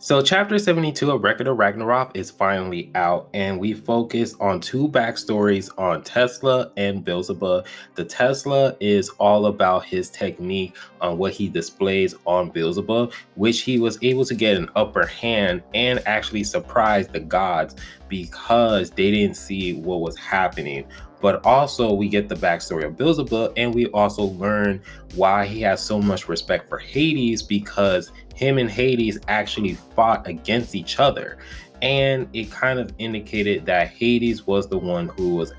So, Chapter 72 of Record of Ragnarok is finally out, and we focus on two backstories on Tesla and Beelzebub. The Tesla is all about his technique on what he displays on Beelzebub, which he was able to get an upper hand and actually surprise the gods because they didn't see what was happening. But also, we get the backstory of Beelzebub, and we also learn why he has so much respect for Hades because him and Hades actually fought against each other. And it kind of indicated that Hades was the one who was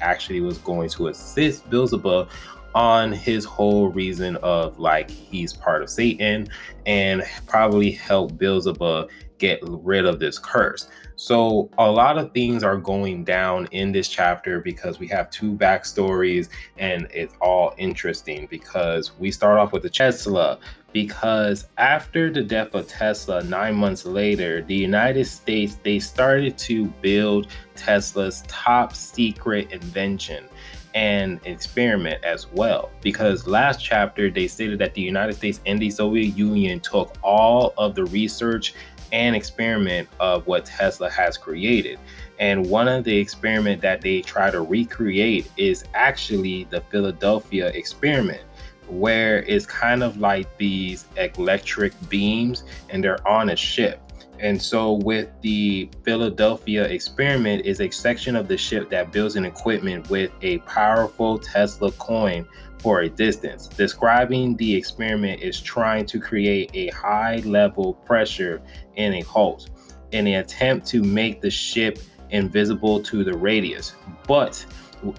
going to assist Beelzebub on his whole reason of like he's part of Satan and probably help Beelzebub get rid of this curse. So a lot of things are going down in this chapter because we have two backstories and it's all interesting because we start off with the Tesla because after the death of Tesla 9 months later, the United States, they started to build Tesla's top secret invention and experiment as well, because last chapter they stated that the United States and the Soviet Union took all of the research and experiment of what Tesla has created. And one of the experiment that they try to recreate is actually the Philadelphia experiment, where it's kind of like these electric beams and they're on a ship. And so with the Philadelphia experiment is a section of the ship that builds an equipment with a powerful Tesla coin for a distance. Describing the experiment is trying to create a high level pressure in a hull in an attempt to make the ship invisible to the radius. But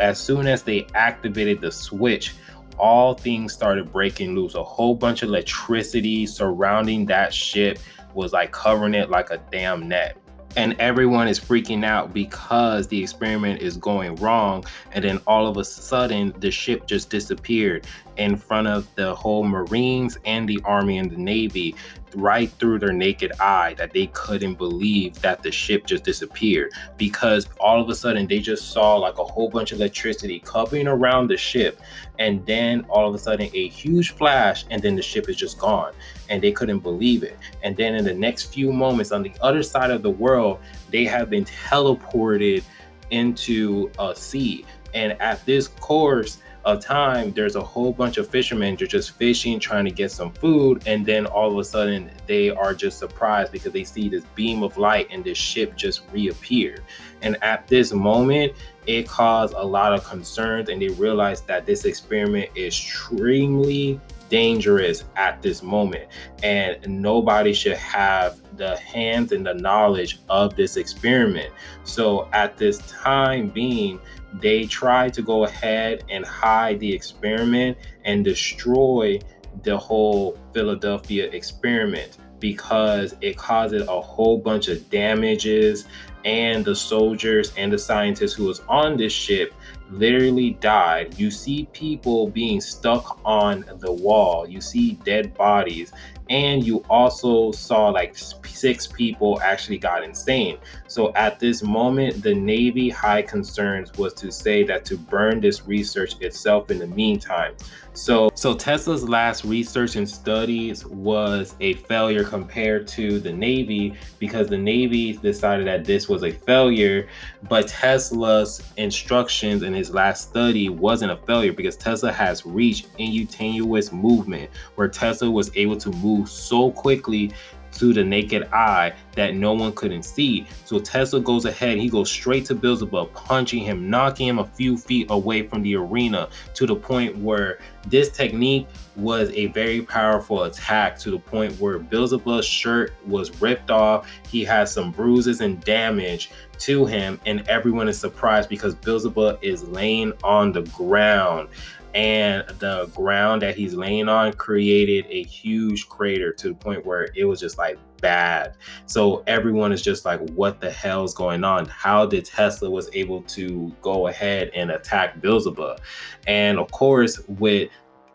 as soon as they activated the switch, all things started breaking loose. A whole bunch of electricity surrounding that ship was like covering it like a damn net. And everyone is freaking out because the experiment is going wrong. And then all of a sudden, the ship just disappeared in front of the whole Marines and the Army and the Navy, right through their naked eye, that they couldn't believe that the ship just disappeared, because all of a sudden they just saw like a whole bunch of electricity covering around the ship, and then all of a sudden a huge flash, and then the ship is just gone, and they couldn't believe it. And then in the next few moments on the other side of the world, they have been teleported into a sea, and at this course of time, there's a whole bunch of fishermen just fishing, trying to get some food, and then all of a sudden they are just surprised because they see this beam of light and this ship just reappeared. And at this moment, it caused a lot of concerns, and they realized that this experiment is extremely dangerous at this moment, and nobody should have the hands and the knowledge of this experiment. So at this time being, they tried to go ahead and hide the experiment and destroy the whole Philadelphia experiment because it caused a whole bunch of damages, and the soldiers and the scientists who was on this ship literally died. You see people being stuck on the wall, you see dead bodies, and you also saw like 6 people actually got insane. So at this moment, the Navy high concerns was to say that to burn this research itself in the meantime. So Tesla's last research and studies was a failure compared to the Navy, because the Navy decided that this was a failure, but Tesla's instructions in his last study wasn't a failure because Tesla has reached instantaneous movement, where Tesla was able to move so quickly to the naked eye that no one couldn't see. So Tesla goes ahead, he goes straight to Beelzebub, punching him, knocking him a few feet away from the arena, to the point where this technique was a very powerful attack, to the point where Beelzebub's shirt was ripped off. He has some bruises and damage to him, and everyone is surprised because Beelzebub is laying on the ground, and the ground that he's laying on created a huge crater to the point where it was just like bad. So everyone is just like, what the hell is going on? How did Tesla was able to go ahead and attack Beelzebub? And of course, with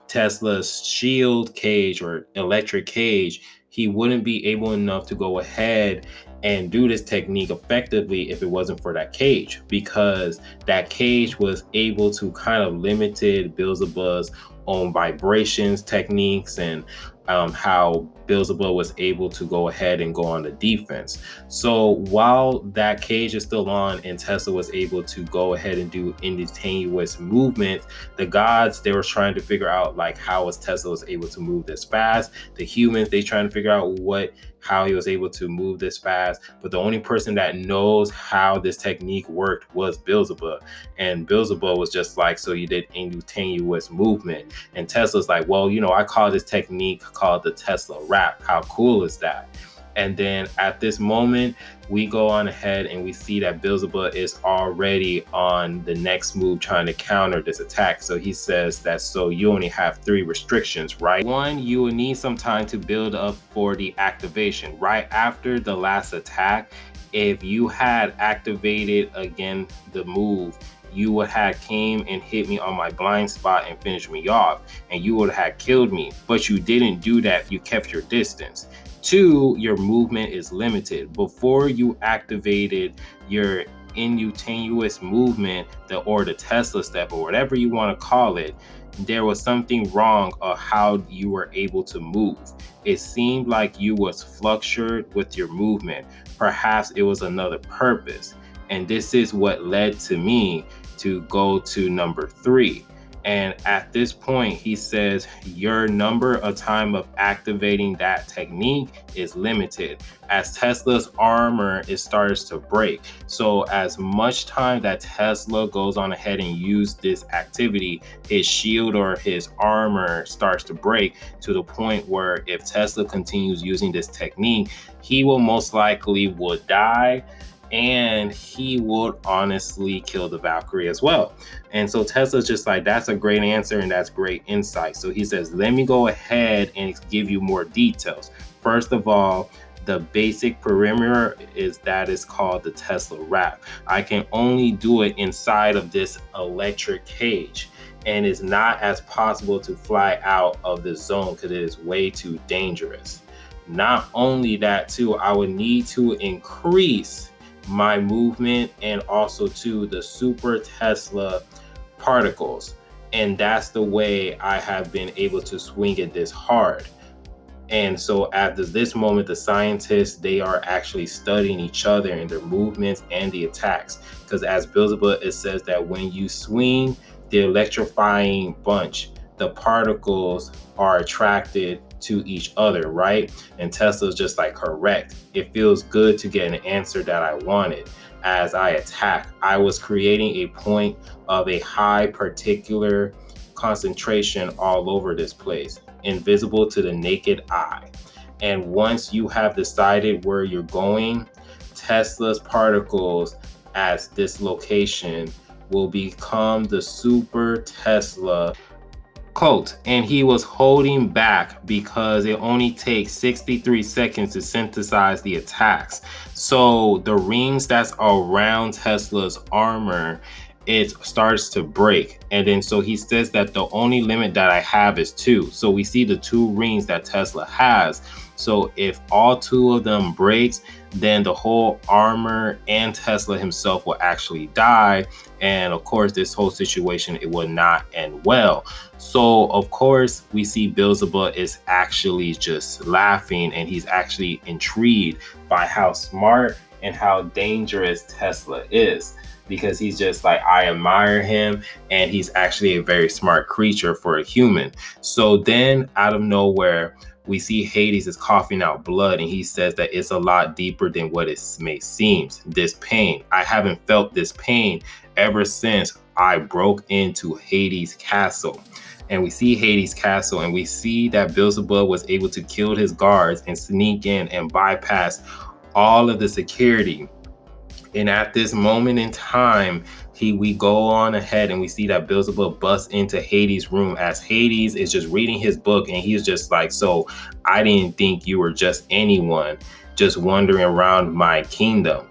Tesla's shield cage or electric cage, he wouldn't be able enough to go ahead and do this technique effectively if it wasn't for that cage, because that cage was able to kind of limited Beelzebub's own vibrations techniques and how Beelzebub was able to go ahead and go on the defense. So while that cage is still on and Tesla was able to go ahead and do instantaneous movement, the gods, they were trying to figure out like how was Tesla was able to move this fast. The humans, they trying to figure out how he was able to move this fast. But the only person that knows how this technique worked was Beelzebub. And Beelzebub was just like, so you did instantaneous movement. And Tesla's like, well, I call this technique called the Tesla wrap. How cool is that? And then at this moment, we go on ahead and we see that Beelzebub is already on the next move trying to counter this attack. So he says that, so you only have 3 restrictions, right? 1, you will need some time to build up for the activation. Right after the last attack, if you had activated again the move, you would have came and hit me on my blind spot and finished me off, and you would have killed me. But you didn't do that. You kept your distance. 2, your movement is limited. Before you activated your instantaneous movement, or the Tesla step, or whatever you want to call it, there was something wrong of how you were able to move. It seemed like you was fluctuated with your movement. Perhaps it was another purpose. And this is what led to me to go to number 3. And at this point, he says your number of time of activating that technique is limited, as Tesla's armor starts to break. So as much time that Tesla goes on ahead and use this activity, his shield or his armor starts to break, to the point where if Tesla continues using this technique, he will most likely would die, and he would honestly kill the Valkyrie as well. And so Tesla's just like, that's a great answer and that's great insight. So he says, let me go ahead and give you more details. First of all, the basic perimeter is called the Tesla wrap. I can only do it inside of this electric cage, and it's not as possible to fly out of the zone because it is way too dangerous. Not only that too, I would need to increase my movement and also to the super Tesla particles, and that's the way I have been able to swing it this hard. And so at this moment, the scientists, they are actually studying each other and their movements and the attacks, because as Beelzebub, it says that when you swing the electrifying bunch, the particles are attracted to each other, right? And Tesla's just like, correct. It feels good to get an answer that I wanted. As I attack, I was creating a point of a high particular concentration all over this place, invisible to the naked eye. And once you have decided where you're going, Tesla's particles at this location will become the super Tesla cult, and he was holding back because it only takes 63 seconds to synthesize the attacks. So the rings that's around Tesla's armor, it starts to break. And then so he says that the only limit that I have is 2. So we see the 2 rings that Tesla has. So if all 2 of them breaks, then the whole armor and Tesla himself will actually die. And of course, this whole situation, it will not end well. So of course, we see Beelzebub is actually just laughing, and he's actually intrigued by how smart and how dangerous Tesla is, because he's just like, I admire him, and he's actually a very smart creature for a human. So then out of nowhere, we see Hades is coughing out blood, and he says that it's a lot deeper than what it may seem. This pain, I haven't felt this pain ever since I broke into Hades' castle. And we see Hades' castle, and we see that Beelzebub was able to kill his guards and sneak in and bypass all of the security. And at this moment in time, we go on ahead and we see that Beelzebub busts into Hades' room, as Hades is just reading his book, and he's just like, so I didn't think you were just anyone just wandering around my kingdom.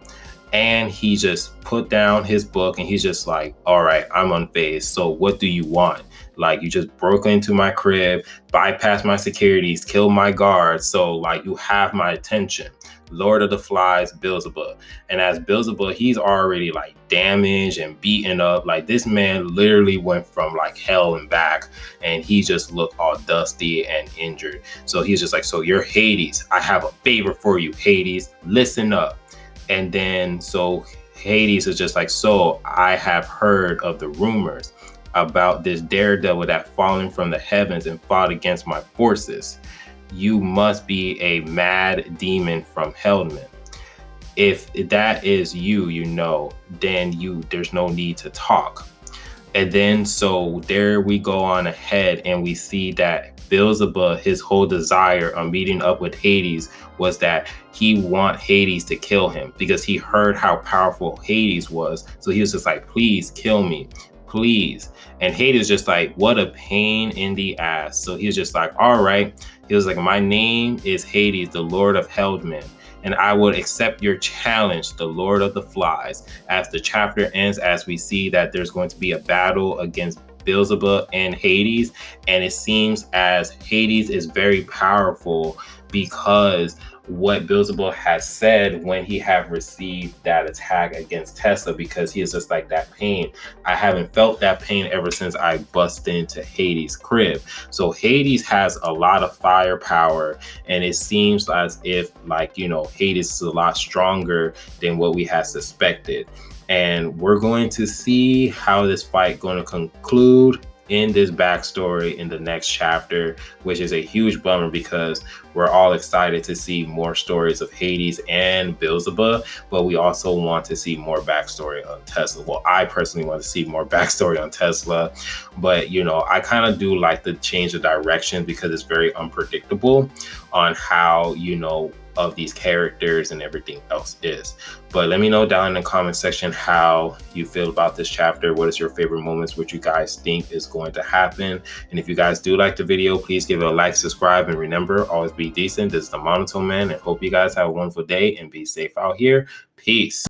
And he just put down his book and he's just like, all right, I'm unfazed. So what do you want? Like, you just broke into my crib, bypassed my securities, killed my guards. So like, you have my attention. Lord of the Flies, Beelzebub. And as Beelzebub, he's already like damaged and beaten up. Like, this man literally went from like hell and back, and he just looked all dusty and injured. So he's just like, so you're Hades. I have a favor for you, Hades. Listen up. And then so Hades is just like, so I have heard of the rumors about this daredevil that fallen from the heavens and fought against my forces. You must be a mad demon from Hellman. If that is you, then there's no need to talk. And then so there we go on ahead and we see that Beelzebub, his whole desire on meeting up with Hades was that he want Hades to kill him because he heard how powerful Hades was. So he was just like, please kill me, please. And Hades just like, what a pain in the ass. So he was just like, all right. He was like, my name is Hades, the Lord of Hellman, and I will accept your challenge, the Lord of the Flies. As the chapter ends, as we see that there's going to be a battle against Beelzebub and Hades, and it seems as Hades is very powerful because what Beelzebub has said when he have received that attack against Tessa, because he is just like, that pain, I haven't felt that pain ever since I bust into Hades' crib. So Hades has a lot of firepower, and it seems as if Hades is a lot stronger than what we had suspected. And we're going to see how this fight going to conclude in this backstory in the next chapter, which is a huge bummer because we're all excited to see more stories of Hades and Beelzebub, but we also want to see more backstory on Tesla. Well, I personally want to see more backstory on Tesla, but I kind of do like the change of direction because it's very unpredictable on how of these characters and everything else is. But let me know down in the comment section how you feel about this chapter. What is your favorite moments? What you guys think is going to happen? And if you guys do like the video, please give it a like, subscribe, and remember, always be decent. This is the Monotone Man, and hope you guys have a wonderful day and be safe out here. Peace.